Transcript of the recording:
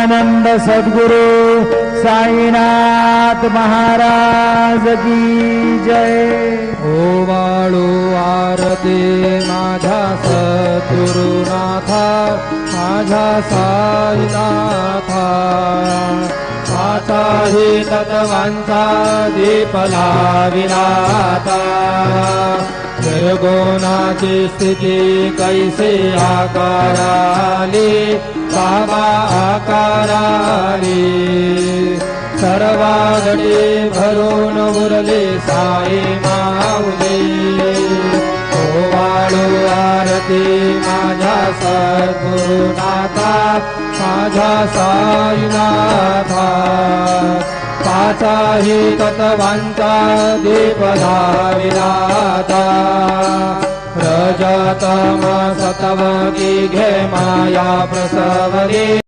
परमानंद सद्गुरु साईनाथ महाराज की जय। ओवाळू आरती माझा सद्गुरुनाथा, माझा साईनाथा। पाचाही तत्वांचा दीप लाविलाता, निर्गुणाची स्थिती कैसे आकाराली, बाबा आकाराली। सर्वागडी भरून उरले साई माऊली। ओवाळू आरती माझा सद्गुरुनाथा, माझा साईनाथा। पाचाही तत्वांचा दीप लाविलाता, रजतम सतव की घे माया प्रसवली।